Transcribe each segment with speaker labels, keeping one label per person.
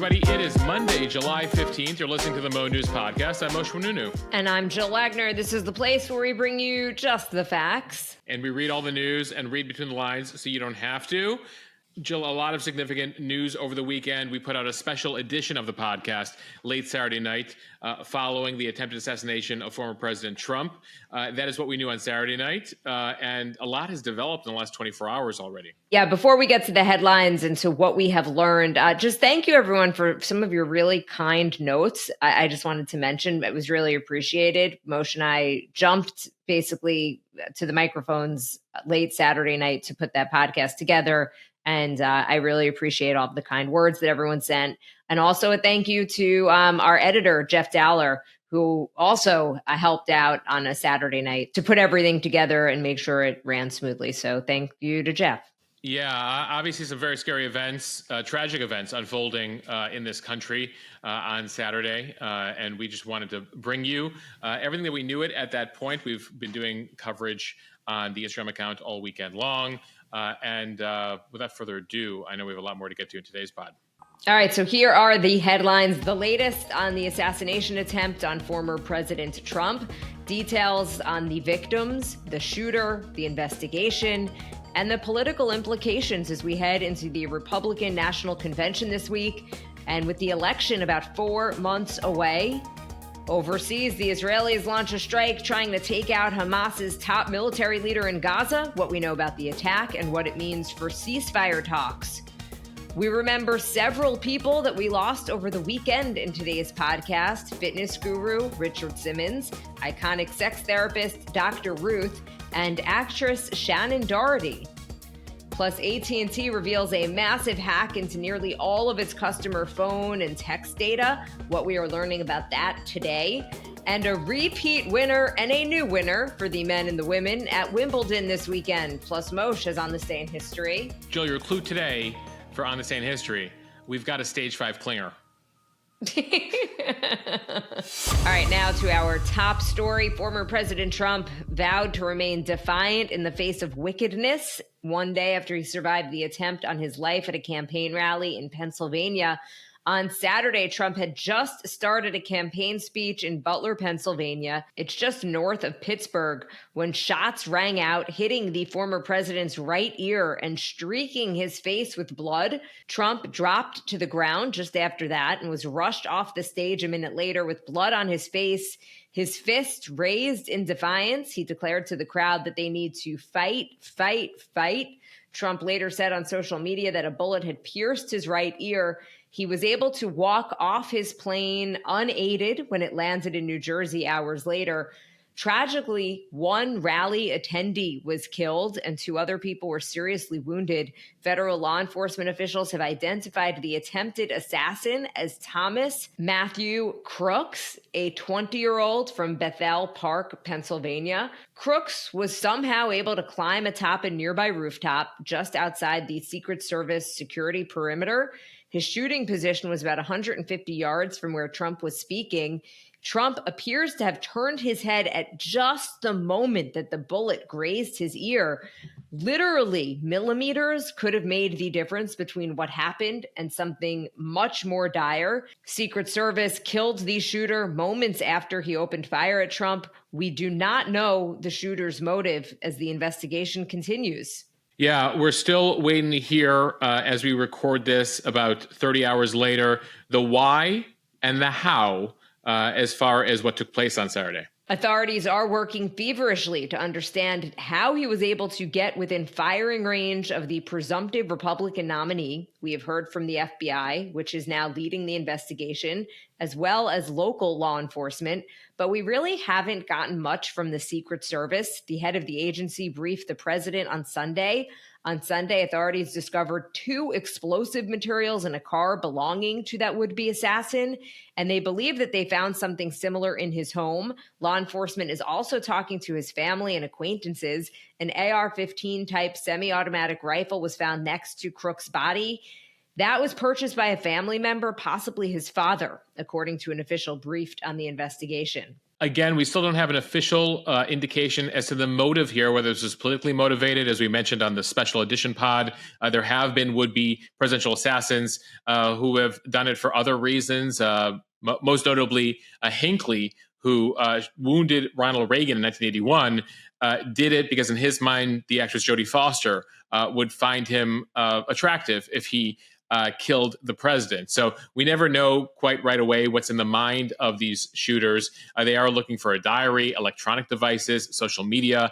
Speaker 1: everybody. It is Monday, July 15th. You're listening to the Mo.news podcast. I'm Moshe Nunu.
Speaker 2: And I'm Jill Wagner. This is the place where we bring you just the facts.
Speaker 1: And we read all the news and read between the lines so you don't have to. Jill, a lot of significant news over the weekend. We put out a special edition of the podcast late Saturday night following the attempted assassination of former President Trump. That is what we knew on Saturday night. And a lot has developed in the last 24 hours already.
Speaker 2: Yeah, before we get to the headlines and to what we have learned, just thank you, everyone, for some of your really kind notes. I just wanted to mention it was really appreciated. Moshe and I jumped basically to the microphones late Saturday night to put that podcast together. And I really appreciate all of the kind words that everyone sent. And also a thank you to our editor, Jeff Dowler, who also helped out on a Saturday night to put everything together and make sure it ran smoothly. So thank you to Jeff.
Speaker 1: Yeah, obviously some very scary events, tragic events unfolding in this country on Saturday. And we just wanted to bring you everything that we knew at that point. We've been doing coverage on the Instagram account all weekend long. And without further ado, I know we have a lot more to get to in today's pod.
Speaker 2: All right, so here are the headlines. The latest on the assassination attempt on former President Trump, details on the victims, the shooter, the investigation, and the political implications as we head into the Republican National Convention this week. And with the election about 4 months away, overseas, the Israelis launch a strike trying to take out Hamas's top military leader in Gaza, what we know about the attack and what it means for ceasefire talks. We remember several people that we lost over the weekend in today's podcast: fitness guru Richard Simmons, iconic sex therapist Dr. Ruth, and actress Shannen Doherty. Plus, AT&T reveals a massive hack into nearly all of its customer phone and text data. What we are learning about that today. And a repeat winner and a new winner for the men and the women at Wimbledon this weekend. Plus, Moshe is on this day in history.
Speaker 1: Jill, your clue today for On This Day in History, we've got a stage 5 clinger.
Speaker 2: All right, now to our top story. Former President Trump vowed to remain defiant in the face of wickedness one day after he survived the attempt on his life at a campaign rally in Pennsylvania. On Saturday, Trump had just started a campaign speech in Butler, Pennsylvania. It's just north of Pittsburgh when shots rang out, hitting the former president's right ear and streaking his face with blood. Trump dropped to the ground just after that and was rushed off the stage a minute later with blood on his face. His fist raised in defiance. He declared to the crowd that they need to fight, fight, fight. Trump later said on social media that a bullet had pierced his right ear. He was able to walk off his plane unaided when it landed in New Jersey hours later. Tragically, one rally attendee was killed and 2 other people were seriously wounded. Federal law enforcement officials have identified the attempted assassin as Thomas Matthew Crooks, a 20-year-old from Bethel Park, Pennsylvania. Crooks was somehow able to climb atop a nearby rooftop just outside the Secret Service security perimeter. His shooting position was about 150 yards from where Trump was speaking. Trump appears to have turned his head at just the moment that the bullet grazed his ear. Literally, millimeters could have made the difference between what happened and something much more dire. Secret Service killed the shooter moments after he opened fire at Trump. We do not know the shooter's motive as the investigation continues.
Speaker 1: Yeah, we're still waiting to hear, as we record this about 30 hours later, the why and the how as far as what took place on Saturday.
Speaker 2: Authorities are working feverishly to understand how he was able to get within firing range of the presumptive Republican nominee. We have heard from the FBI, which is now leading the investigation, as well as local law enforcement. But we really haven't gotten much from the Secret Service. The head of the agency briefed the president on Sunday. On Sunday, authorities discovered 2 explosive materials in a car belonging to that would-be assassin, and they believe that they found something similar in his home. Law enforcement is also talking to his family and acquaintances. An AR-15 type semi-automatic rifle was found next to Crooks' body. That was purchased by a family member, possibly his father, according to an official briefed on the investigation.
Speaker 1: Again, we still don't have an official indication as to the motive here, whether this was politically motivated. As we mentioned on the special edition pod, there have been would-be presidential assassins who have done it for other reasons, most notably Hinckley, who wounded Ronald Reagan in 1981, did it because in his mind, the actress Jodie Foster would find him attractive if he killed the president. So we never know quite right away what's in the mind of these shooters. They are looking for a diary, electronic devices, social media.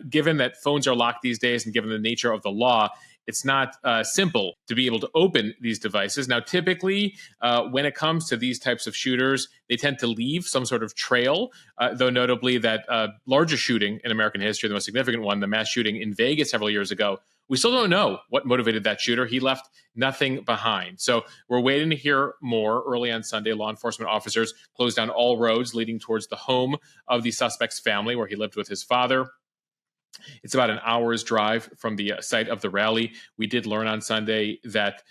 Speaker 1: Given that phones are locked these days and given the nature of the law, it's not simple to be able to open these devices. Now, typically, when it comes to these types of shooters, they tend to leave some sort of trail, though notably that largest shooting in American history, the most significant one, the mass shooting in Vegas several years ago, we still don't know what motivated that shooter. He left nothing behind. So we're waiting to hear more. Early on Sunday, law enforcement officers closed down all roads leading towards the home of the suspect's family, where he lived with his father. It's about an hour's drive from the site of the rally. We did learn on Sunday that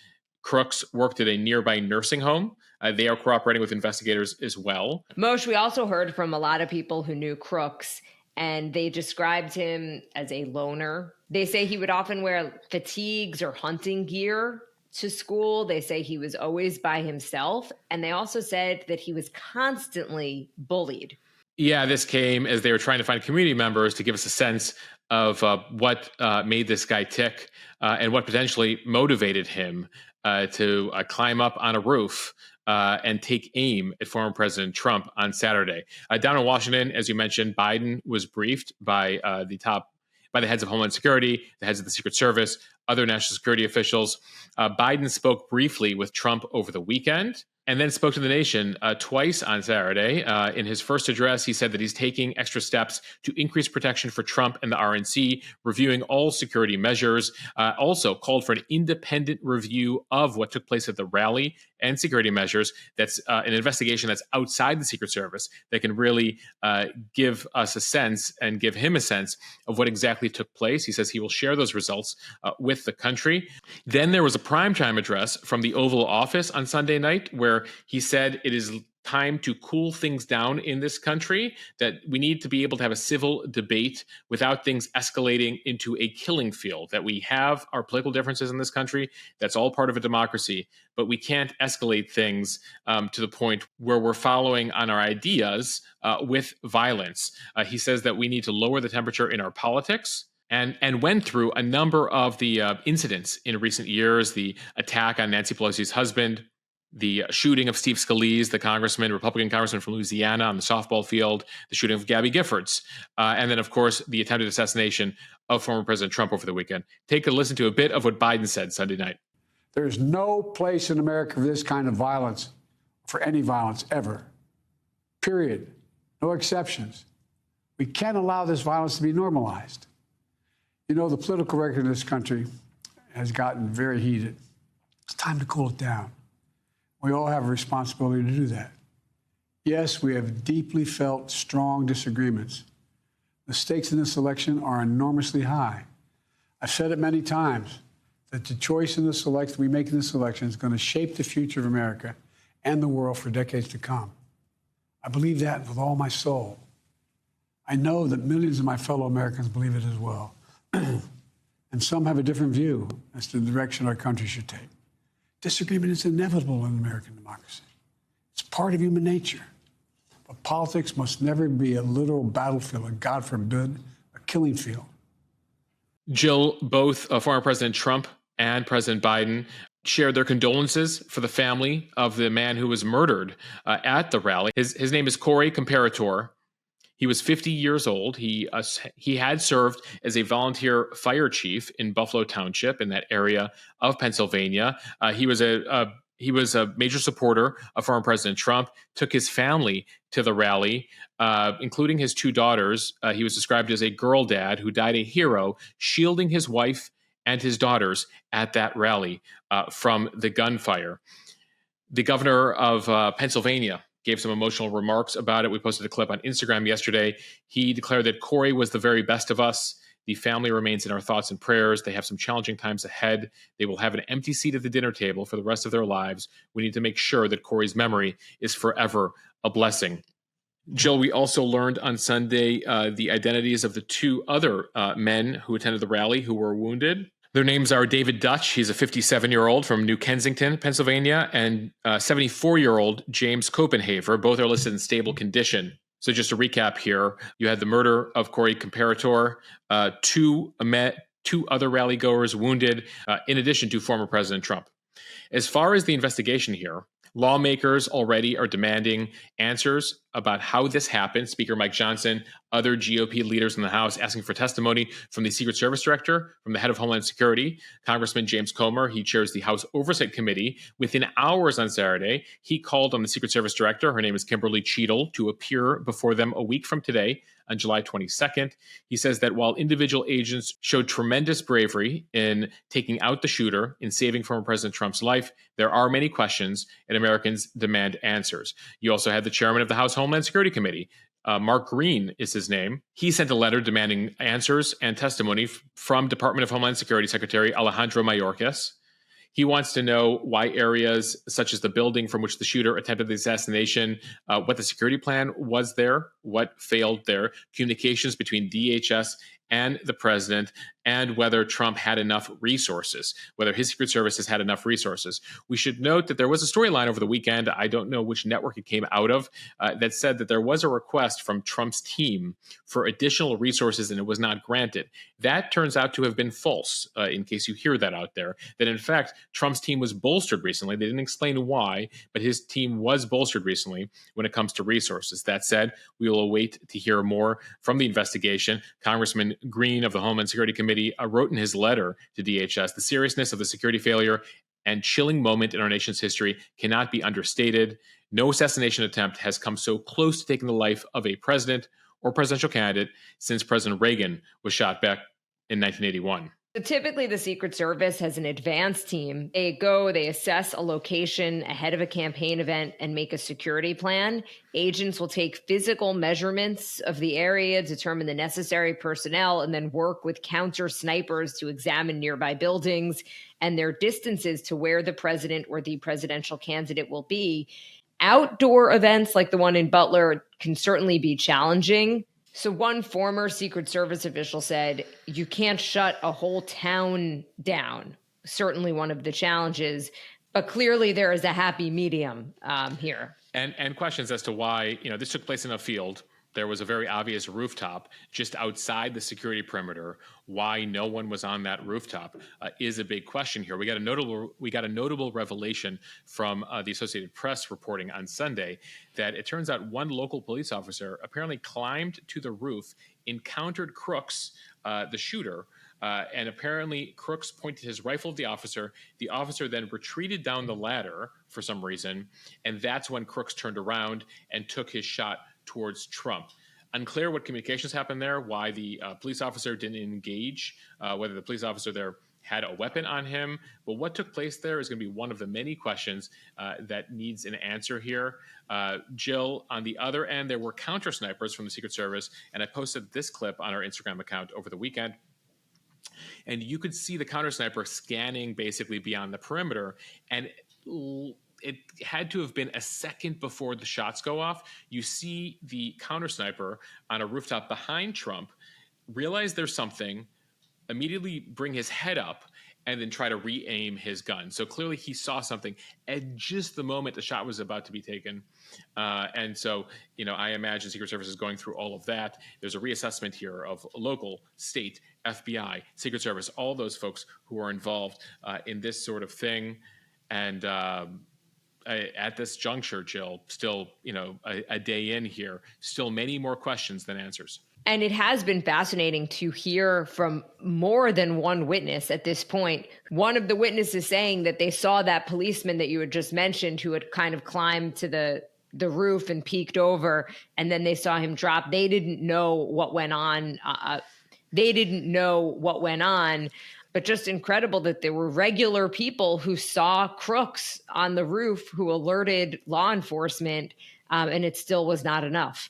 Speaker 1: crooks worked at a nearby nursing home. They are cooperating with investigators as well.
Speaker 2: Moshe, we also heard from a lot of people who knew Crooks, and they described him as a loner. They say he would often wear fatigues or hunting gear to school. They say he was always by himself. And they also said that he was constantly bullied.
Speaker 1: Yeah, this came as they were trying to find community members to give us a sense of what made this guy tick and what potentially motivated him to climb up on a roof and take aim at former President Trump on Saturday. Down in Washington, as you mentioned, Biden was briefed by the heads of Homeland Security, the heads of the Secret Service, other national security officials. Biden spoke briefly with Trump over the weekend and then spoke to the nation twice on Saturday. In his first address, he said that he's taking extra steps to increase protection for Trump and the RNC, reviewing all security measures, also called for an independent review of what took place at the rally and security measures. That's an investigation that's outside the Secret Service that can really give us a sense and give him a sense of what exactly took place. He says he will share those results with the country. Then there was a primetime address from the Oval Office on Sunday night where he said it is time to cool things down in this country, that we need to be able to have a civil debate without things escalating into a killing field, that we have our political differences in this country. That's all part of a democracy, but we can't escalate things to the point where we're following on our ideas with violence. He says that we need to lower the temperature in our politics. And went through a number of the incidents in recent years, the attack on Nancy Pelosi's husband, the shooting of Steve Scalise, the Republican congressman from Louisiana on the softball field, the shooting of Gabby Giffords, and then, of course, the attempted assassination of former President Trump over the weekend. Take a listen to a bit of what Biden said Sunday night.
Speaker 3: There's no place in America for this kind of violence, for any violence ever. Period. No exceptions. We can't allow this violence to be normalized. You know, the political record in this country has gotten very heated. It's time to cool it down. We all have a responsibility to do that. Yes, we have deeply felt strong disagreements. The stakes in this election are enormously high. I've said it many times that the choice in this election we make in this election is going to shape the future of America and the world for decades to come. I believe that with all my soul. I know that millions of my fellow Americans believe it as well. And some have a different view as to the direction our country should take. Disagreement is inevitable in American democracy. It's part of human nature. But politics must never be a literal battlefield, or God forbid, a killing field.
Speaker 1: Jill, both former President Trump and President Biden shared their condolences for the family of the man who was murdered at the rally. His name is Corey Comparator. He was 50 years old. He had served as a volunteer fire chief in Buffalo Township in that area of Pennsylvania. He was a major supporter of former President Trump, took his family to the rally, including his two daughters. He was described as a girl dad who died a hero, shielding his wife and his daughters at that rally from the gunfire. The governor of Pennsylvania gave some emotional remarks about it. We posted a clip on Instagram yesterday. He declared that Corey was the very best of us. The family remains in our thoughts and prayers. They have some challenging times ahead. They will have an empty seat at the dinner table for the rest of their lives. We need to make sure that Corey's memory is forever a blessing. Jill, we also learned on Sunday the identities of the two other men who attended the rally who were wounded. Their names are David Dutch, he's a 57-year-old from New Kensington, Pennsylvania, and 74-year-old James Copenhaver. Both are listed in stable condition. So just to recap here, you had the murder of Corey Comparator, two other rally goers wounded, in addition to former President Trump. As far as the investigation here, lawmakers already are demanding answers about how this happened. Speaker Mike Johnson, other GOP leaders in the House asking for testimony from the Secret Service Director, from the head of Homeland Security, Congressman James Comer. He chairs the House Oversight Committee. Within hours on Saturday, he called on the Secret Service Director, her name is Kimberly Cheadle, to appear before them a week from today on July 22nd. He says that while individual agents showed tremendous bravery in taking out the shooter, in saving former President Trump's life, there are many questions and Americans demand answers. You also had the chairman of the House Homeland Security Committee, Mark Green is his name. He sent a letter demanding answers and testimony from Department of Homeland Security Secretary Alejandro Mayorkas. He wants to know why areas such as the building from which the shooter attempted the assassination, what the security plan was there, what failed there, communications between DHS and the president, and whether Trump had enough resources, whether his Secret Service has had enough resources. We should note that there was a storyline over the weekend, I don't know which network it came out of, that said that there was a request from Trump's team for additional resources and it was not granted. That turns out to have been false, in case you hear that out there, that in fact, Trump's team was bolstered recently. They didn't explain why, but his team was bolstered recently when it comes to resources. That said, we will await to hear more from the investigation. Congressman Green of the Homeland Security Committee wrote in his letter to DHS, the seriousness of the security failure and chilling moment in our nation's history cannot be understated. No assassination attempt has come so close to taking the life of a president or presidential candidate since President Reagan was shot back in 1981.
Speaker 2: So typically, the Secret Service has an advance team. They assess a location ahead of a campaign event and make a security plan. Agents will take physical measurements of the area, determine the necessary personnel, and then work with counter snipers to examine nearby buildings and their distances to where the president or the presidential candidate will be. Outdoor events like the one in Butler can certainly be challenging. So one former Secret Service official said, you can't shut a whole town down. Certainly one of the challenges, but clearly there is a happy medium here.
Speaker 1: And questions as to why, this took place in a field. There was a very obvious rooftop just outside the security perimeter. Why no one was on that rooftop is a big question here. We got a notable revelation from the Associated Press reporting on Sunday that it turns out one local police officer apparently climbed to the roof, encountered Crooks, the shooter, and apparently Crooks pointed his rifle at the officer. The officer then retreated down the ladder for some reason, and that's when Crooks turned around and took his shot towards Trump. Unclear what communications happened there, why the police officer didn't engage, whether the police officer there had a weapon on him. But what took place there is going to be one of the many questions that needs an answer here. Jill, on the other end, there were counter snipers from the Secret Service, and I posted this clip on our Instagram account over the weekend. And you could see the counter sniper scanning basically beyond the perimeter, and it had to have been a second before the shots go off. You see the counter sniper on a rooftop behind Trump, realize there's something, immediately bring his head up, and then try to re-aim his gun. So clearly he saw something at just the moment the shot was about to be taken. And so, I imagine Secret Service is going through all of that. There's a reassessment here of local, state, FBI, Secret Service, all those folks who are involved in this sort of thing. And at this juncture, Jill, still, a day in here, still many more questions than answers.
Speaker 2: And it has been fascinating to hear from more than one witness at this point. One of the witnesses saying that they saw that policeman that you had just mentioned who had kind of climbed to the roof and peeked over, and then they saw him drop. They didn't know what went on. But just incredible that there were regular people who saw Crooks on the roof who alerted law enforcement, and it still was not enough.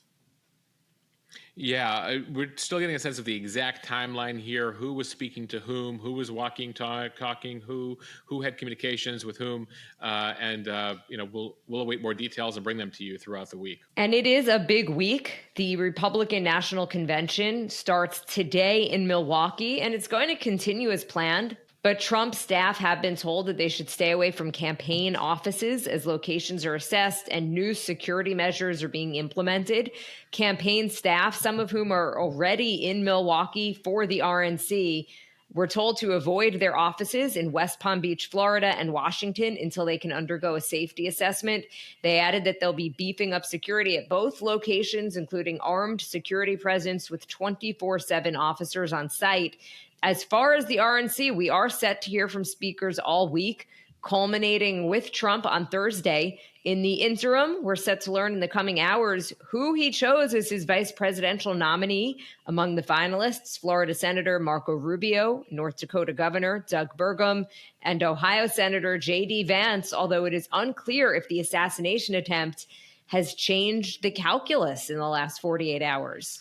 Speaker 1: Yeah, we're still getting a sense of the exact timeline here. Who was speaking to whom? Who was talking? Who had communications with whom? We'll await more details and bring them to you throughout the week.
Speaker 2: And it is a big week. The Republican National Convention starts today in Milwaukee, and it's going to continue as planned. But Trump staff have been told that they should stay away from campaign offices as locations are assessed and new security measures are being implemented. Campaign staff, some of whom are already in Milwaukee for the RNC, were told to avoid their offices in West Palm Beach, Florida, and Washington until they can undergo a safety assessment. They added that they'll be beefing up security at both locations, including armed security presence with 24/7 officers on site. As far as the RNC, we are set to hear from speakers all week, culminating with Trump on Thursday. In the interim, we're set to learn in the coming hours who he chose as his vice presidential nominee. Among the finalists, Florida Senator Marco Rubio, North Dakota Governor Doug Burgum, and Ohio Senator J.D. Vance, although it is unclear if the assassination attempt has changed the calculus in the last 48 hours.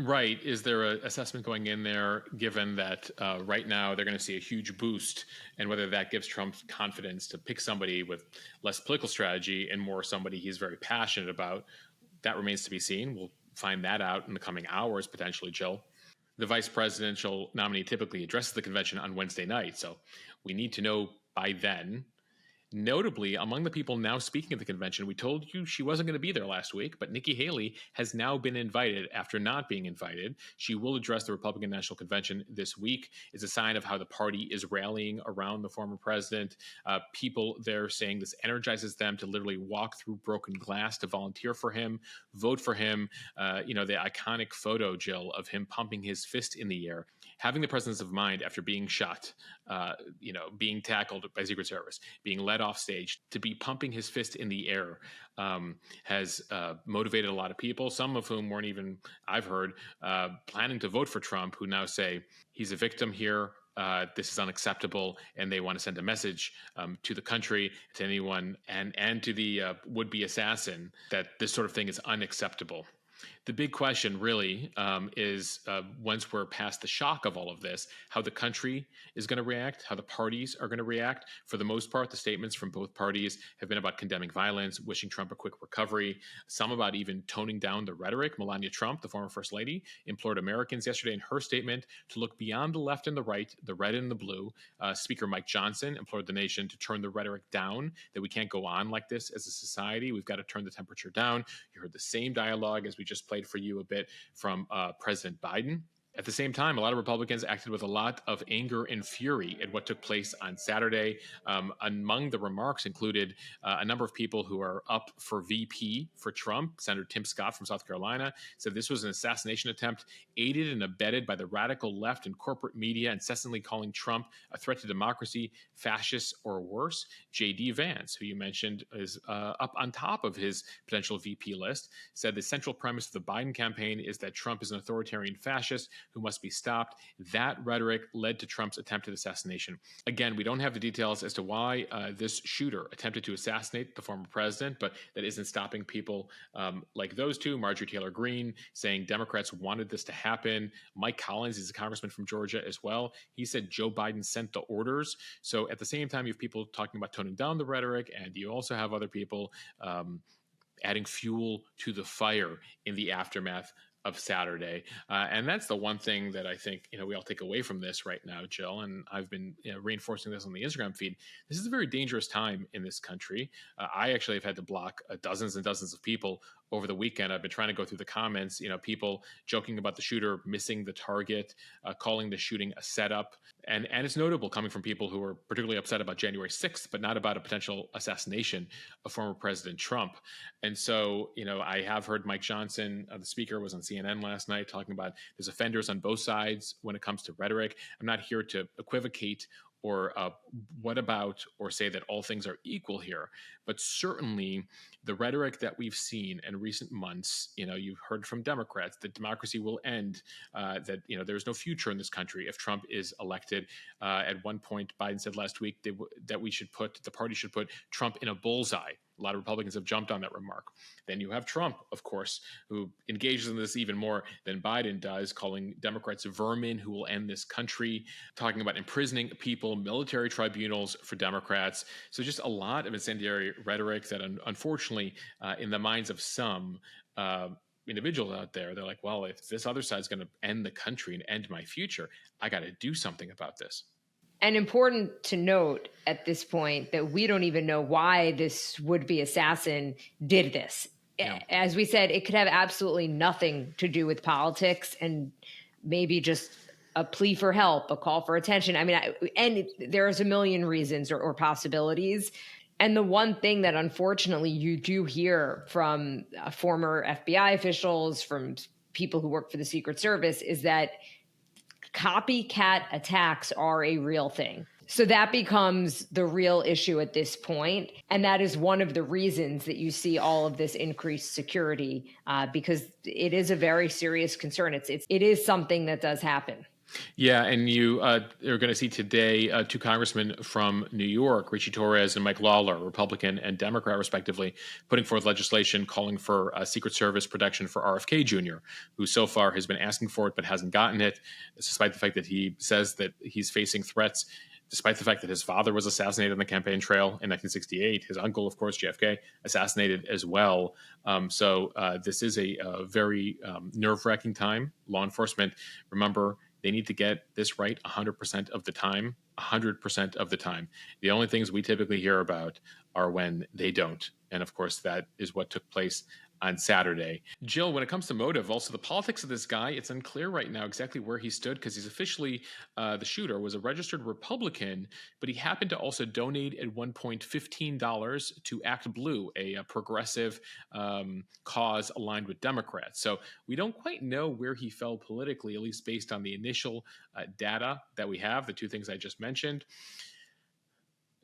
Speaker 1: Right. Is there an assessment going in there, given that right now they're going to see a huge boost, and whether that gives Trump confidence to pick somebody with less political strategy and more somebody he's very passionate about? That remains to be seen. We'll find that out in the coming hours, potentially, Jill. The vice presidential nominee typically addresses the convention on Wednesday night, so we need to know by then. Notably, among the people now speaking at the convention, we told you she wasn't going to be there last week, but Nikki Haley has now been invited after not being invited. She will address the Republican National Convention this week. It's a sign of how the party is rallying around the former president. People there saying this energizes them to literally walk through broken glass to volunteer for him, vote for him. The iconic photo, Jill, of him pumping his fist in the air, having the presence of mind after being shot, being tackled by Secret Service, being led off stage, to be pumping his fist in the air has motivated a lot of people, some of whom weren't even, I've heard, planning to vote for Trump, who now say he's a victim here. This is unacceptable, and they want to send a message to the country, to anyone, and to the would-be assassin that this sort of thing is unacceptable. The big question really is once we're past the shock of all of this, how the country is going to react, how the parties are going to react. For the most part, the statements from both parties have been about condemning violence, wishing Trump a quick recovery, some about even toning down the rhetoric. Melania Trump, the former first lady, implored Americans yesterday in her statement to look beyond the left and the right, the red and the blue. Speaker Mike Johnson implored the nation to turn the rhetoric down, that we can't go on like this as a society. We've got to turn the temperature down. You heard the same dialogue as we just played for you a bit from President Biden. At the same time, a lot of Republicans acted with a lot of anger and fury at what took place on Saturday. Among the remarks included a number of people who are up for VP for Trump. Senator Tim Scott from South Carolina said this was an assassination attempt aided and abetted by the radical left and corporate media, incessantly calling Trump a threat to democracy, fascist, or worse. J.D. Vance, who you mentioned is up on top of his potential VP list, said the central premise of the Biden campaign is that Trump is an authoritarian fascist who must be stopped. That rhetoric led to Trump's attempted assassination. Again, we don't have the details as to why this shooter attempted to assassinate the former president, but that isn't stopping people like those two. Marjorie Taylor Greene saying Democrats wanted this to happen. Mike Collins is a congressman from Georgia as well. He said Joe Biden sent the orders. So at the same time, you have people talking about toning down the rhetoric, and you also have other people adding fuel to the fire in the aftermath of Saturday. And that's the one thing that I think, we all take away from this right now, Jill, and I've been reinforcing this on the Instagram feed. This is a very dangerous time in this country. I actually have had to block dozens and dozens of people over the weekend. I've been trying to go through the comments, people joking about the shooter missing the target, calling the shooting a setup. And it's notable coming from people who are particularly upset about January 6th, but not about a potential assassination of former President Trump. And so, I have heard Mike Johnson, the speaker, was on CNN last night talking about there's offenders on both sides when it comes to rhetoric. I'm not here to equivocate or what about or say that all things are equal here. But certainly the rhetoric that we've seen in recent months, you've heard from Democrats that democracy will end, that, there's no future in this country if Trump is elected. At one point, Biden said last week that the party should put Trump in a bullseye A lot of Republicans have jumped on that remark. Then you have Trump, of course, who engages in this even more than Biden does, calling Democrats vermin who will end this country, talking about imprisoning people, military tribunals for Democrats. So just a lot of incendiary rhetoric that unfortunately, in the minds of some, individuals out there, they're like, well, if this other side's going to end the country and end my future, I got to do something about this.
Speaker 2: And important to note at this point that we don't even know why this would-be assassin did this. Yeah. As we said, it could have absolutely nothing to do with politics and maybe just a plea for help, a call for attention. I mean, and there's a million reasons or possibilities. And the one thing that unfortunately you do hear from former FBI officials, from people who work for the Secret Service, is that copycat attacks are a real thing. So that becomes the real issue at this point. And that is one of the reasons that you see all of this increased security, because it is a very serious concern. It is something that does happen.
Speaker 1: Yeah, and you are going to see today two congressmen from New York, Richie Torres and Mike Lawler, Republican and Democrat respectively, putting forth legislation calling for Secret Service protection for RFK Jr., who so far has been asking for it but hasn't gotten it, despite the fact that he says that he's facing threats, despite the fact that his father was assassinated on the campaign trail in 1968. His uncle, of course, JFK, assassinated as well. So this is a very nerve-wracking time. Law enforcement, remember, they need to get this right 100% of the time, 100% of the time. The only things we typically hear about are when they don't. And of course, that is what took place on Saturday. Jill, when it comes to motive, also the politics of this guy, it's unclear right now exactly where he stood, because he's officially, the shooter was a registered Republican, but he happened to also donate at one point $15 to Act Blue, a progressive cause aligned with Democrats. So we don't quite know where he fell politically, at least based on the initial data that we have, the two things I just mentioned.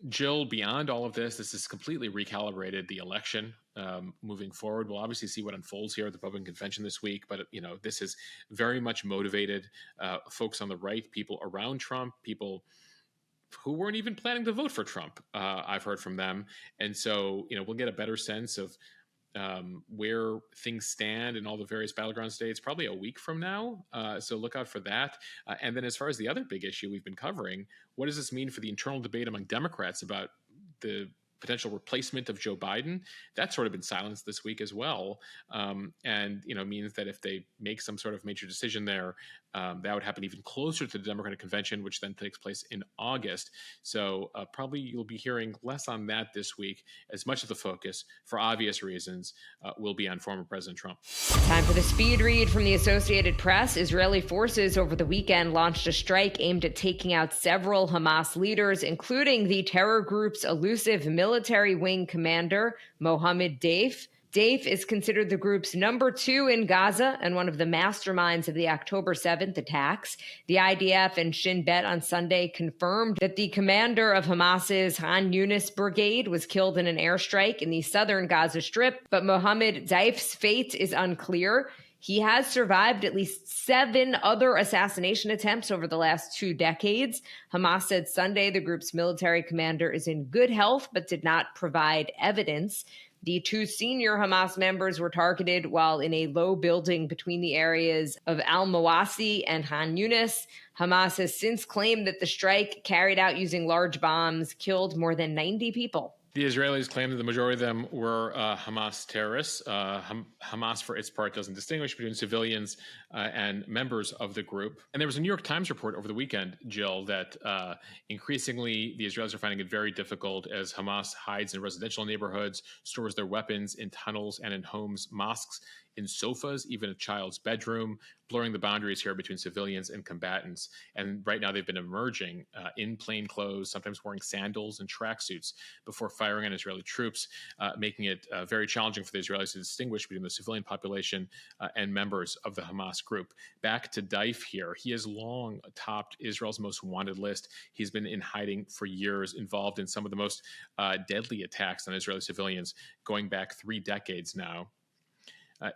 Speaker 1: Jill, beyond all of this has completely recalibrated the election moving forward. We'll obviously see what unfolds here at the Republican convention this week, but this has very much motivated folks on the right, people around Trump, people who weren't even planning to vote for Trump. I've heard from them, and so we'll get a better sense of where things stand in all the various battleground states probably a week from now. So look out for that. And then as far as the other big issue we've been covering, what does this mean for the internal debate among Democrats about the potential replacement of Joe Biden? That's sort of been silenced this week as well. And means that if they make some sort of major decision there, that would happen even closer to the Democratic convention, which then takes place in August. So probably you'll be hearing less on that this week, as much of the focus, for obvious reasons, will be on former President Trump.
Speaker 2: Time for the speed read from the Associated Press. Israeli forces over the weekend launched a strike aimed at taking out several Hamas leaders, including the terror group's elusive military wing commander, Mohammed Deif. Deif is considered the group's number 2 in Gaza and one of the masterminds of the October 7th attacks. The IDF and Shin Bet on Sunday confirmed that the commander of Hamas's Han Yunis brigade was killed in an airstrike in the southern Gaza Strip, but Mohammed Deif's fate is unclear. He has survived at least 7 other assassination attempts over the last 2 decades. Hamas said Sunday the group's military commander is in good health but did not provide evidence. The 2 senior Hamas members were targeted while in a low building between the areas of Al-Mawasi and Han Yunis. Hamas has since claimed that the strike, carried out using large bombs, killed more than 90 people.
Speaker 1: The Israelis claim that the majority of them were Hamas terrorists. Hamas, for its part, doesn't distinguish between civilians and members of the group. And there was a New York Times report over the weekend, Jill, that increasingly the Israelis are finding it very difficult as Hamas hides in residential neighborhoods, stores their weapons in tunnels and in homes, mosques, in sofas, even a child's bedroom, blurring the boundaries here between civilians and combatants. And right now they've been emerging in plain clothes, sometimes wearing sandals and tracksuits before firing on Israeli troops, making it very challenging for the Israelis to distinguish between the civilian population and members of the Hamas group. Back to Deif here. He has long topped Israel's most wanted list. He's been in hiding for years, involved in some of the most deadly attacks on Israeli civilians going back 3 decades now.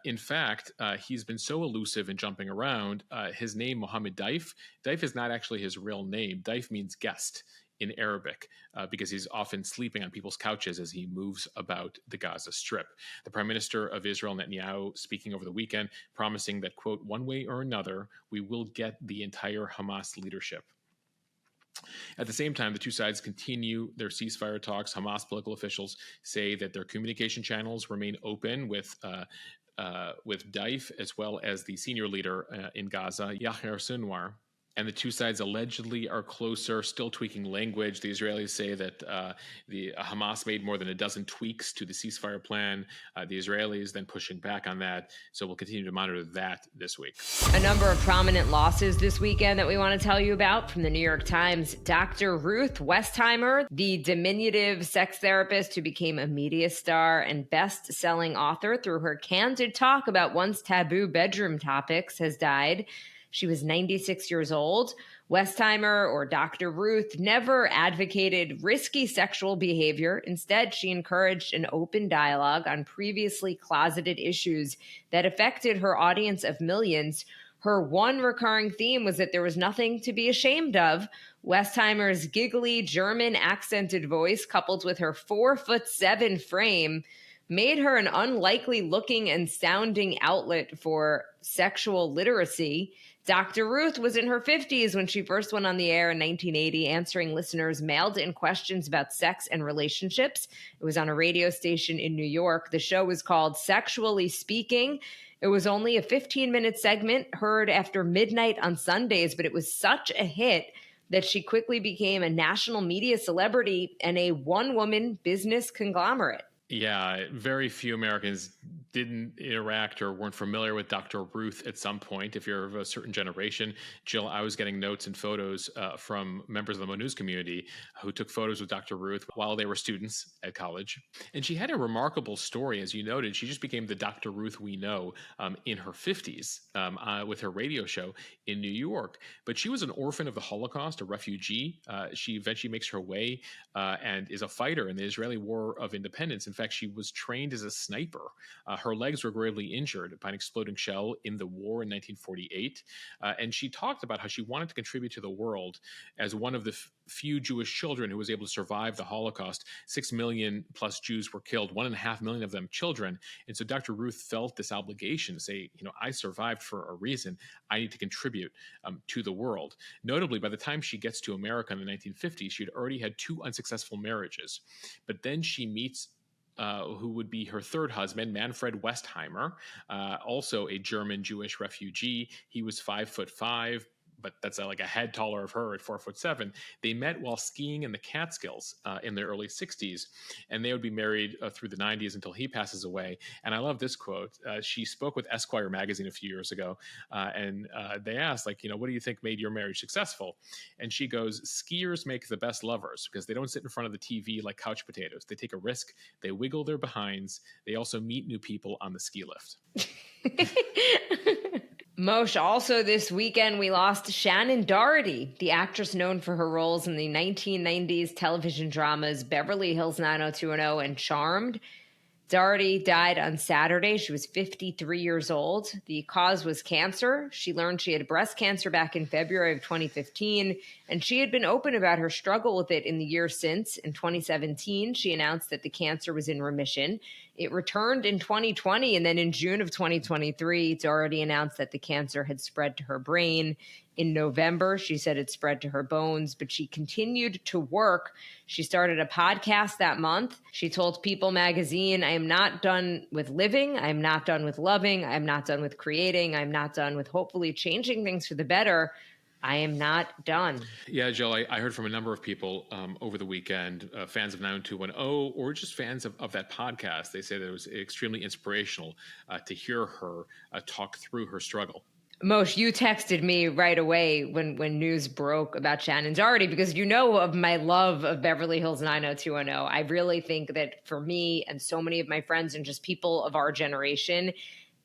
Speaker 1: In fact, he's been so elusive and jumping around. His name, Mohammed Deif, Deif is not actually his real name. Deif means guest in Arabic because he's often sleeping on people's couches as he moves about the Gaza Strip. The Prime Minister of Israel, Netanyahu, speaking over the weekend, promising that, quote, one way or another, we will get the entire Hamas leadership. At the same time, the two sides continue their ceasefire talks. Hamas political officials say that their communication channels remain open with Daif, as well as the senior leader in Gaza, Yahya Sinwar. And the two sides allegedly are closer, still tweaking language. The Israelis say that the Hamas made more than a dozen tweaks to the ceasefire plan. The Israelis then pushing back on that. So we'll continue to monitor that this week.
Speaker 2: A number of prominent losses this weekend that we want to tell you about from the New York Times. Dr. Ruth Westheimer, the diminutive sex therapist who became a media star and best-selling author through her candid talk about once taboo bedroom topics, has died. She was 96 years old. Westheimer, or Dr. Ruth, never advocated risky sexual behavior. Instead, she encouraged an open dialogue on previously closeted issues that affected her audience of millions. Her one recurring theme was that there was nothing to be ashamed of. Westheimer's giggly German accented voice, coupled with her 4'7" frame, made her an unlikely looking and sounding outlet for sexual literacy. Dr. Ruth was in her 50s when she first went on the air in 1980, answering listeners' mailed-in questions about sex and relationships. It was on a radio station in New York. The show was called Sexually Speaking. It was only a 15-minute segment heard after midnight on Sundays, but it was such a hit that she quickly became a national media celebrity and a one-woman business conglomerate.
Speaker 1: Yeah, very few Americans didn't interact or weren't familiar with Dr. Ruth at some point. If you're of a certain generation, Jill, I was getting notes and photos from members of the mo.news community who took photos with Dr. Ruth while they were students at college. And she had a remarkable story, as you noted. She just became the Dr. Ruth we know in her 50s with her radio show in New York. But she was an orphan of the Holocaust, a refugee. She eventually makes her way and is a fighter in the Israeli War of Independence. In fact, she was trained as a sniper. Her legs were gravely injured by an exploding shell in the war in 1948. And she talked about how she wanted to contribute to the world as one of the few Jewish children who was able to survive the Holocaust. 6 million plus Jews were killed, 1.5 million of them children. And so Dr. Ruth felt this obligation to say, I survived for a reason. I need to contribute to the world. Notably, by the time she gets to America in the 1950s, she'd already had 2 unsuccessful marriages. But then she meets who would be her third husband, Manfred Westheimer, also a German Jewish refugee. He was 5'5", but that's like a head taller of her at 4'7". They met while skiing in the Catskills in their early 60s, and they would be married through the 90s until he passes away. And I love this quote. She spoke with Esquire magazine a few years ago, and they asked, what do you think made your marriage successful? And she goes, skiers make the best lovers because they don't sit in front of the TV like couch potatoes. They take a risk. They wiggle their behinds. They also meet new people on the ski lift.
Speaker 2: Moshe, also this weekend, we lost Shannen Doherty, the actress known for her roles in the 1990s television dramas Beverly Hills 90210 and Charmed. Doherty died on Saturday. She was 53 years old. The cause was cancer. She learned she had breast cancer back in February of 2015, and she had been open about her struggle with it in the years since. In 2017, she announced that the cancer was in remission. It returned in 2020, and then in June of 2023, Doherty announced that the cancer had spread to her brain. In November, she said it spread to her bones, but she continued to work. She started a podcast that month. She told People magazine, I am not done with living. I am not done with loving. I am not done with creating. I am not done with hopefully changing things for the better. I am not done.
Speaker 1: Yeah, Jill, I heard from a number of people over the weekend, fans of 90210, or just fans of that podcast. They say that it was extremely inspirational to hear her talk through her struggle.
Speaker 2: Moshe, you texted me right away when news broke about Shannen Doherty, because you know of my love of Beverly Hills 90210. I really think that for me and so many of my friends and just people of our generation,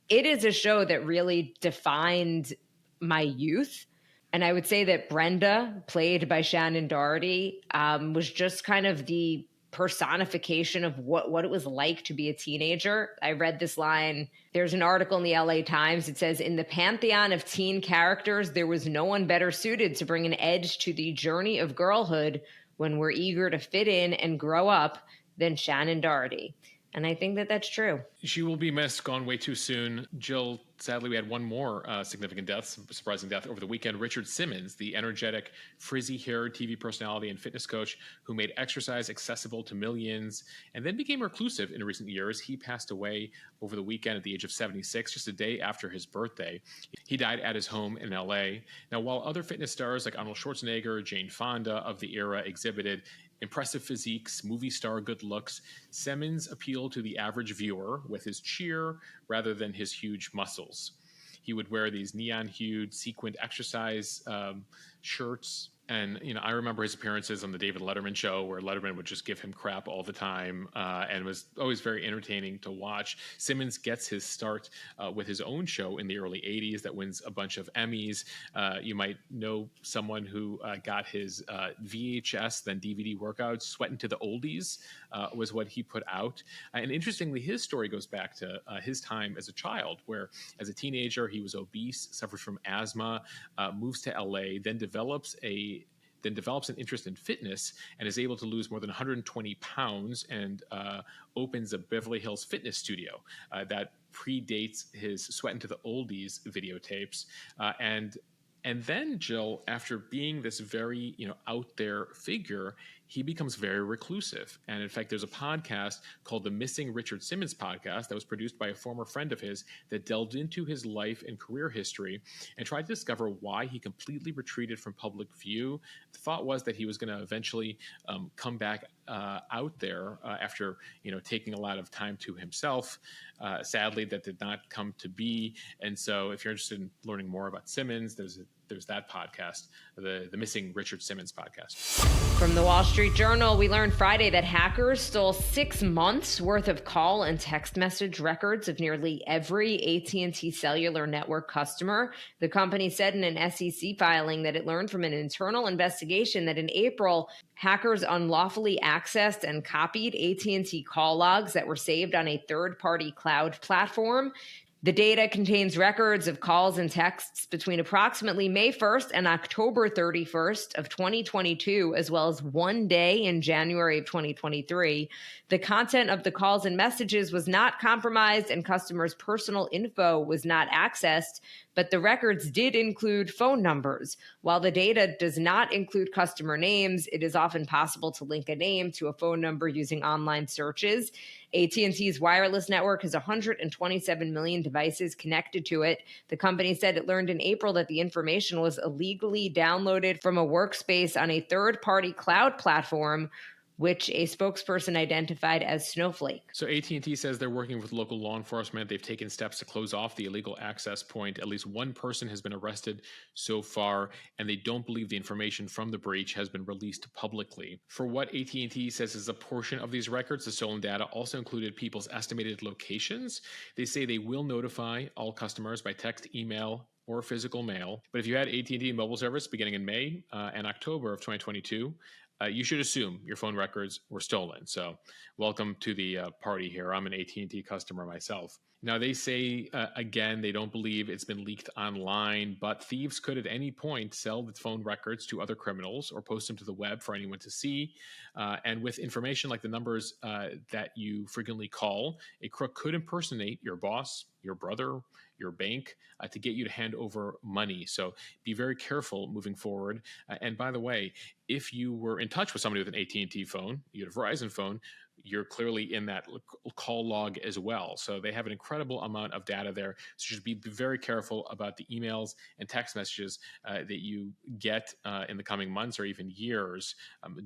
Speaker 2: it is a show that really defined my youth. And I would say that Brenda, played by Shannen Doherty, was just kind of the personification of what it was like to be a teenager. I read this line. There's an article in the LA Times. It says, in the pantheon of teen characters, there was no one better suited to bring an edge to the journey of girlhood when we're eager to fit in and grow up than Shannen Doherty. And I think that that's true.
Speaker 1: She will be missed, gone way too soon. Jill, sadly, we had one more significant death, surprising death over the weekend. Richard Simmons, the energetic, frizzy-haired TV personality and fitness coach who made exercise accessible to millions and then became reclusive in recent years. He passed away over the weekend at the age of 76, just a day after his birthday. He died at his home in LA. Now, while other fitness stars like Arnold Schwarzenegger, Jane Fonda of the era exhibited impressive physiques, movie star good looks, Simmons appealed to the average viewer with his cheer rather than his huge muscles. He would wear these neon-hued, sequined exercise shirts. And, I remember his appearances on the David Letterman show where Letterman would just give him crap all the time and was always very entertaining to watch. Simmons gets his start with his own show in the early 80s that wins a bunch of Emmys. You might know someone who got his VHS, then DVD workouts. Sweatin' to the Oldies was what he put out. And interestingly, his story goes back to his time as a child, where as a teenager, he was obese, suffered from asthma, moves to LA, then develops an interest in fitness and is able to lose more than 120 pounds and opens a Beverly Hills fitness studio that predates his Sweatin' to the Oldies videotapes. And then, Jill, after being this very, out there figure, he becomes very reclusive. And in fact, there's a podcast called the Missing Richard Simmons podcast that was produced by a former friend of his that delved into his life and career history and tried to discover why he completely retreated from public view. The thought was that he was going to eventually come back out there after, taking a lot of time to himself. Sadly, that did not come to be. And so if you're interested in learning more about Simmons, there's that podcast, the Missing Richard Simmons podcast.
Speaker 2: From the Wall Street Journal, we learned Friday that hackers stole 6 months worth of call and text message records of nearly every AT&T cellular network customer. The company said in an SEC filing that it learned from an internal investigation that in April, hackers unlawfully accessed and copied AT&T call logs that were saved on a third-party cloud platform. The data contains records of calls and texts between approximately May 1st and October 31st of 2022, as well as one day in January of 2023. The content of the calls and messages was not compromised and customers' personal info was not accessed, but the records did include phone numbers. While the data does not include customer names, it is often possible to link a name to a phone number using online searches. AT&T's wireless network has 127 million devices connected to it. The company said it learned in April that the information was illegally downloaded from a workspace on a third-party cloud platform, which a spokesperson identified as Snowflake.
Speaker 1: So AT&T says they're working with local law enforcement. They've taken steps to close off the illegal access point. At least one person has been arrested so far, and they don't believe the information from the breach has been released publicly. For what AT&T says is a portion of these records, the stolen data also included people's estimated locations. They say they will notify all customers by text, email, or physical mail. But if you had AT&T mobile service beginning in May and October of 2022, you should assume your phone records were stolen. So welcome to the party here. I'm an AT&T customer myself. Now, they say, again, they don't believe it's been leaked online, but thieves could at any point sell the phone records to other criminals or post them to the web for anyone to see. And with information like the numbers that you frequently call, a crook could impersonate your boss, your brother, your bank to get you to hand over money. So be very careful moving forward. And by the way, if you were in touch with somebody with an AT&T phone, you had a Verizon phone, you're clearly in that call log as well. So they have an incredible amount of data there. So just be very careful about the emails and text messages that you get in the coming months or even years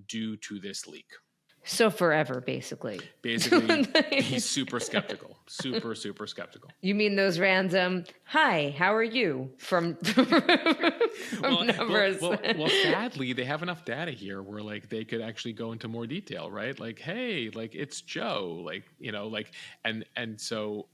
Speaker 1: due to this leak.
Speaker 2: So forever, basically.
Speaker 1: Basically, he's super skeptical. Super skeptical.
Speaker 2: You mean those random, hi, how are you, from numbers?
Speaker 1: Well, sadly, they have enough data here where, like, they could actually go into more detail, right? Like, hey, like, it's Joe. Like, and so,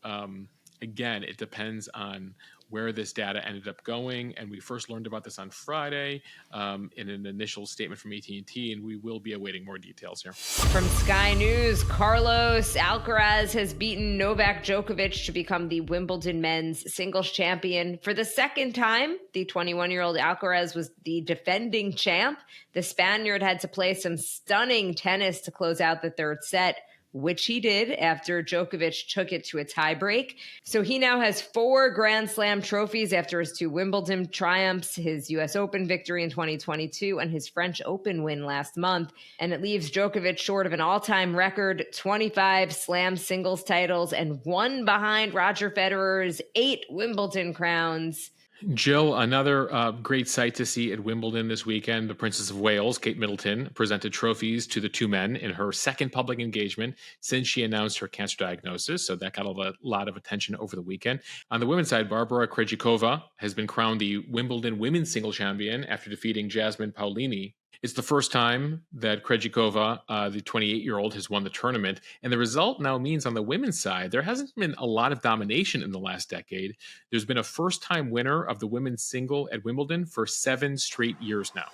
Speaker 1: again, it depends on where this data ended up going. And we first learned about this on Friday in an initial statement from AT&T, and we will be awaiting more details here.
Speaker 2: From Sky News, Carlos Alcaraz has beaten Novak Djokovic to become the Wimbledon men's singles champion for the second time. The 21-year-old Alcaraz was the defending champ. The Spaniard had to play some stunning tennis to close out the third set, which he did after Djokovic took it to a tiebreak. So he now has 4 Grand Slam trophies after his 2 Wimbledon triumphs, his US Open victory in 2022, and his French Open win last month. And it leaves Djokovic short of an all-time record 25 Slam singles titles and 1 behind Roger Federer's 8 Wimbledon crowns.
Speaker 1: Jill, another great sight to see at Wimbledon this weekend. The Princess of Wales, Kate Middleton, presented trophies to the 2 men in her second public engagement since she announced her cancer diagnosis. So that got a lot of attention over the weekend. On the women's side, Barbara Krejcikova has been crowned the Wimbledon women's single champion after defeating Jasmine Paolini. It's the first time that Krejcikova, the 28-year-old, has won the tournament. And the result now means on the women's side, there hasn't been a lot of domination in the last decade. There's been a first-time winner of the women's single at Wimbledon for 7 straight years now.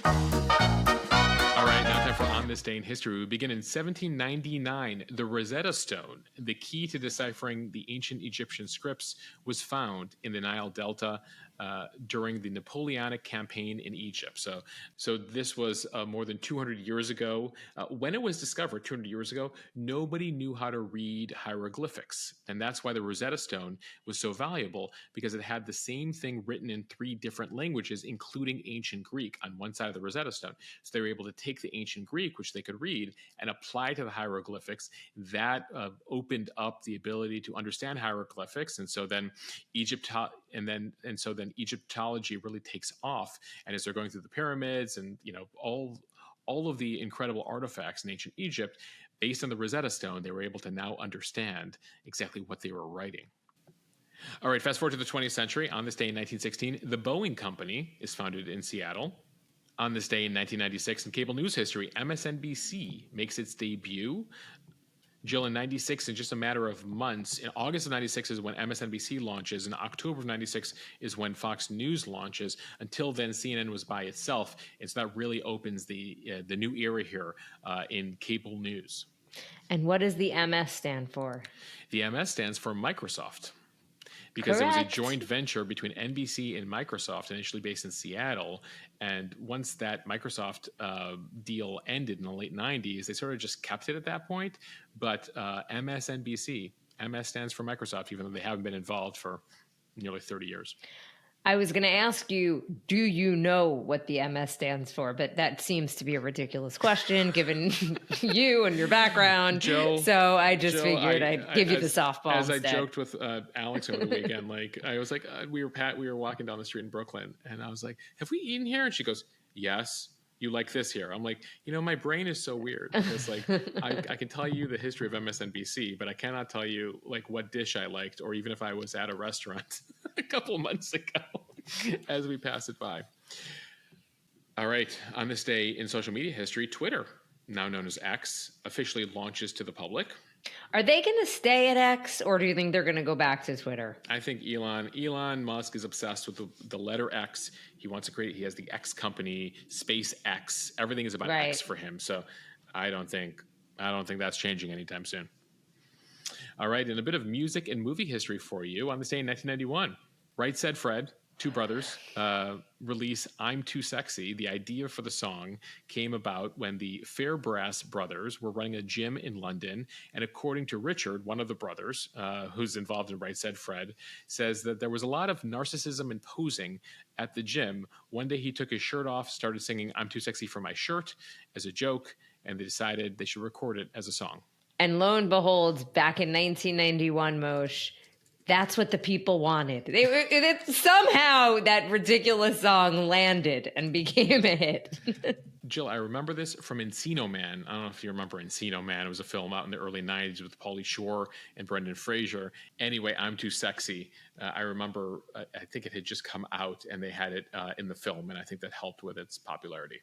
Speaker 1: All right, now time for On This Day in History. We begin in 1799. The Rosetta Stone, the key to deciphering the ancient Egyptian scripts, was found in the Nile Delta during the Napoleonic campaign in Egypt. So this was more than 200 years ago. When it was discovered 200 years ago, nobody knew how to read hieroglyphics. And that's why the Rosetta Stone was so valuable, because it had the same thing written in 3 different languages, including ancient Greek on one side of the Rosetta Stone. So they were able to take the ancient Greek, which they could read, and apply to the hieroglyphics. That opened up the ability to understand hieroglyphics. And so then Egyptology really takes off. And as they're going through the pyramids and all of the incredible artifacts in ancient Egypt, based on the Rosetta Stone, they were able to now understand exactly what they were writing. All right, fast forward to the 20th century. On this day in 1916, the Boeing Company is founded in Seattle. On this day in 1996, in cable news history, MSNBC makes its debut. Jill, in 96, in just a matter of months, in August of 96 is when MSNBC launches, and October of 96 is when Fox News launches. Until then, CNN was by itself, and so that really opens the new era here in cable news.
Speaker 2: And what does the MS stand for?
Speaker 1: The MS stands for Microsoft, because
Speaker 2: Correct.
Speaker 1: It was a joint venture between NBC and Microsoft, initially based in Seattle. And once that Microsoft deal ended in the late 90s, they sort of just kept it at that point. But MSNBC, MS stands for Microsoft, even though they haven't been involved for nearly 30 years.
Speaker 2: I was going to ask you, do you know what the MS stands for? But that seems to be a ridiculous question, given you and your background.
Speaker 1: Joe,
Speaker 2: so I just figured I'd give you the softball
Speaker 1: As
Speaker 2: instead.
Speaker 1: I joked with Alex over the weekend, I was like, we were walking down the street in Brooklyn, and I was like, have we eaten here? And she goes, yes. You like this here? I'm like, my brain is so weird. It's like, I can tell you the history of MSNBC, but I cannot tell you what dish I liked, or even if I was at a restaurant a couple months ago as we pass it by. All right. On this day in social media history, Twitter, now known as X, officially launches to the public.
Speaker 2: Are they going to stay at X, or do you think they're going to go back to Twitter?
Speaker 1: I think Elon Musk is obsessed with the letter X. He wants to create. He has the X company, SpaceX. Everything is about X for him. So I don't think that's changing anytime soon. All right, and a bit of music and movie history for you. On this day in 1991, Right Said Fred, 2 brothers, release I'm Too Sexy. The idea for the song came about when the Fairbrass brothers were running a gym in London. And according to Richard, one of the brothers, who's involved in Right Said Fred, says that there was a lot of narcissism and posing at the gym. One day he took his shirt off, started singing I'm Too Sexy for My Shirt as a joke, and they decided they should record it as a song.
Speaker 2: And lo and behold, back in 1991, Moshe, that's what the people wanted. Somehow that ridiculous song landed and became a hit.
Speaker 1: Jill, I remember this from Encino Man. I don't know if you remember Encino Man. It was a film out in the early 90s with Pauly Shore and Brendan Fraser. Anyway, I'm Too Sexy. I remember, I think it had just come out and they had it in the film, and I think that helped with its popularity.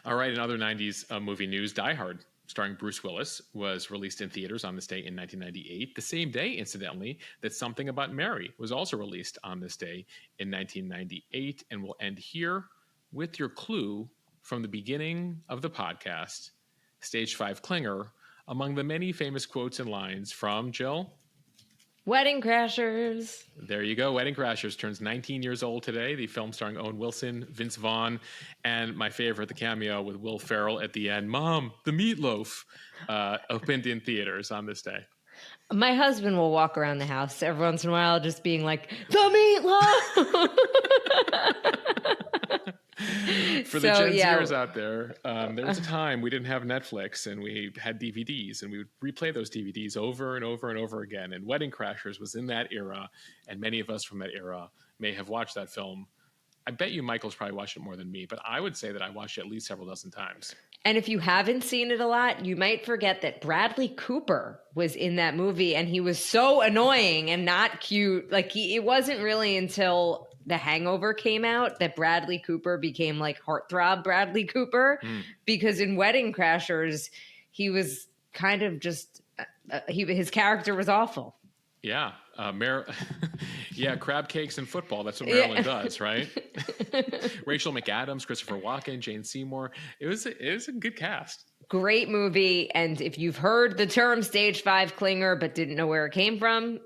Speaker 1: All right, in other 90s movie news, Die Hard starring Bruce Willis, was released in theaters on this day in 1998. The same day, incidentally, that Something About Mary was also released on this day in 1998. And we'll end here with your clue from the beginning of the podcast, Stage 5 Clinger, among the many famous quotes and lines from, Jill?
Speaker 2: Wedding Crashers.
Speaker 1: There you go. Wedding Crashers turns 19 years old today. The film starring Owen Wilson, Vince Vaughn, and my favorite, the cameo with Will Ferrell at the end. Mom, the meatloaf, opened in theaters on this day.
Speaker 2: My husband will walk around the house every once in a while just being like, the meatloaf!
Speaker 1: For the Gen Zers out there, there was a time we didn't have Netflix and we had DVDs, and we would replay those DVDs over and over and over again. And Wedding Crashers was in that era, and many of us from that era may have watched that film. I bet you Michael's probably watched it more than me, but I would say that I watched it at least several dozen times.
Speaker 2: And if you haven't seen it a lot, you might forget that Bradley Cooper was in that movie, and he was so annoying and not cute. Like, it wasn't really until The Hangover came out that Bradley Cooper became like heartthrob Bradley Cooper, because in Wedding Crashers, he was kind of just, his character was awful.
Speaker 1: Yeah. Yeah, crab cakes and football. That's what Marilyn does, right? Rachel McAdams, Christopher Walken, Jane Seymour. It was a good cast.
Speaker 2: Great movie. And if you've heard the term Stage 5 Clinger but didn't know where it came from,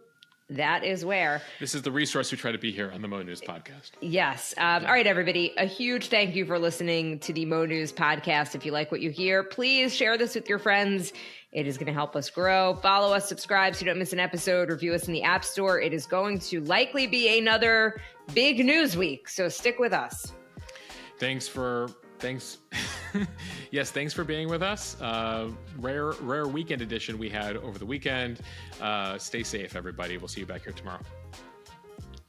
Speaker 2: that is where.
Speaker 1: This is the resource we try to be here on the Mo News podcast.
Speaker 2: Yes. All right, everybody. A huge thank you for listening to the Mo News podcast. If you like what you hear, please share this with your friends. It is going to help us grow. Follow us, subscribe so you don't miss an episode. Review us in the App Store. It is going to likely be another big news week, so stick with us.
Speaker 1: Thanks. Yes, thanks for being with us. Rare weekend edition we had over the weekend. Stay safe, everybody. We'll see you back here tomorrow.